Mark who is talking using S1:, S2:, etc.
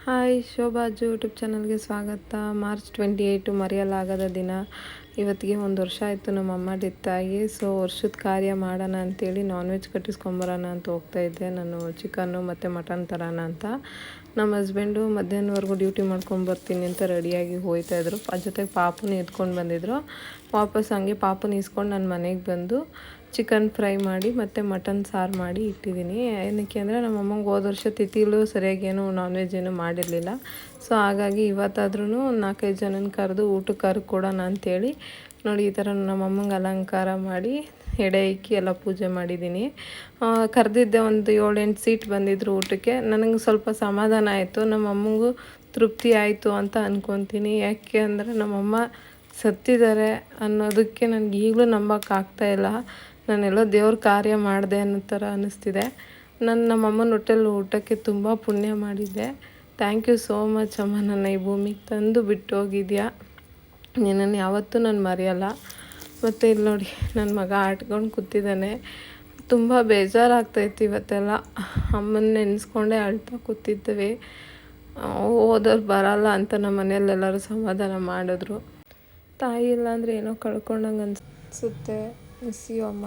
S1: Hi ಶೋಭಾಜು YouTube ಚಾನಲ್ಗೆ ಸ್ವಾಗತ. March 28 ಮರೆಯಲಾಗದ ದಿನ. ಇವತ್ತಿಗೆ 1 ವರ್ಷ ಆಯಿತು ನಮ್ಮಮ್ಮ ಡೆತ್ ಆಗಿ. ಸೊ ವರ್ಷದ ಕಾರ್ಯ ಮಾಡೋಣ ಅಂತೇಳಿ ನಾನ್ ವೆಜ್ ಕಟ್ಟಿಸ್ಕೊಂಬರೋಣ ಅಂತ ಹೋಗ್ತಾಯಿದ್ದೆ. ನಾನು ಚಿಕನ್ನು ಮತ್ತು ಮಟನ್ ತರೋಣ ಅಂತ. ನಮ್ಮ ಹಸ್ಬೆಂಡು ಮಧ್ಯಾಹ್ನವರೆಗೂ ಡ್ಯೂಟಿ ಮಾಡ್ಕೊಂಬರ್ತೀನಿ ಅಂತ ರೆಡಿಯಾಗಿ ಹೋಗ್ತಾಯಿದ್ರು. ಜೊತೆಗೆ ಪಾಪುನ ಎತ್ಕೊಂಡು ಬಂದಿದ್ರು. ವಾಪಸ್ ಹಂಗೆ ಪಾಪುನ ಇಸ್ಕೊಂಡು ನನ್ನ ಮನೆಗೆ ಬಂದು ಚಿಕನ್ ಫ್ರೈ ಮಾಡಿ ಮತ್ತು ಮಟನ್ ಸಾರು ಮಾಡಿ ಇಟ್ಟಿದ್ದೀನಿ. ಏನಕ್ಕೆ ಅಂದರೆ ನಮ್ಮಮ್ಮಂಗೆ ಹೋದ ವರ್ಷ ತಿಥಿಲು ಸರಿಯಾಗಿ ಏನು ನಾನ್ ವೆಜ್ ಏನೂ ಮಾಡಿರಲಿಲ್ಲ. ಸೊ ಹಾಗಾಗಿ ಇವತ್ತಾದ್ರೂ 4-5 ಜನನ ಕರೆದು ಊಟಕ್ಕೆ ಕರ್ಕೊಡೋಣ ಅಂಥೇಳಿ ನೋಡಿ ಈ ಥರ ನಮ್ಮಮ್ಮಂಗೆ ಅಲಂಕಾರ ಮಾಡಿ ಎಡೆ ಇಕ್ಕಿ ಎಲ್ಲ ಪೂಜೆ ಮಾಡಿದ್ದೀನಿ. ಕರೆದಿದ್ದೆ ಒಂದು 7-8 ಸೀಟ್ ಬಂದಿದ್ದರು ಊಟಕ್ಕೆ. ನನಗೆ ಸ್ವಲ್ಪ ಸಮಾಧಾನ ಆಯಿತು, ನಮ್ಮಮ್ಮಂಗೂ ತೃಪ್ತಿ ಆಯಿತು ಅಂತ ಅಂದ್ಕೊತೀನಿ. ಯಾಕೆ ಅಂದರೆ ನಮ್ಮಮ್ಮ ಸತ್ತಿದ್ದಾರೆ ಅನ್ನೋದಕ್ಕೆ ನನಗೆ ಈಗಲೂ ನಂಬೋಕ್ಕಾಗ್ತಾಯಿಲ್ಲ. ನಾನೆಲ್ಲೋ ದೇವ್ರ ಕಾರ್ಯ ಮಾಡಿದೆ ಅನ್ನೋ ಥರ ಅನ್ನಿಸ್ತಿದೆ. ನಮ್ಮಮ್ಮನ ಹೊಟ್ಟೆಲಿ ಊಟಕ್ಕೆ ತುಂಬ ಪುಣ್ಯ ಮಾಡಿದ್ದೆ. ಥ್ಯಾಂಕ್ ಯು ಸೋ ಮಚ್ ಅಮ್ಮ, ನನ್ನ ಈ ಭೂಮಿಗೆ ತಂದು ಬಿಟ್ಟು ಹೋಗಿದ್ಯಾ. ನಿನ್ನನ್ನು ಯಾವತ್ತೂ ನಾನು ಮರೆಯಲ್ಲ. ಮತ್ತು ಇಲ್ಲಿ ನೋಡಿ ನನ್ನ ಮಗ ಆಟ್ಕೊಂಡು ಕೂತಿದ್ದಾನೆ. ತುಂಬ ಬೇಜಾರಾಗ್ತಾಯಿತ್ತು ಇವತ್ತೆಲ್ಲ. ಅಮ್ಮನ ನೆನೆಸ್ಕೊಂಡೇ ಅಳ್ತಾ ಕೂತಿದ್ದೇವೆ. ಹೋದವ್ರು ಬರಲ್ಲ ಅಂತ ನಮ್ಮ ಮನೆಯಲ್ಲೆಲ್ಲರೂ ಸಮಾಧಾನ ಮಾಡಿದ್ರು. ತಾಯಿ ಇಲ್ಲ ಅಂದರೆ ಏನೋ ಕಳ್ಕೊಂಡಂಗೆ ಅನಿಸುತ್ತೆ. ಮಿಸ್ ಯು ಅಮ್ಮ.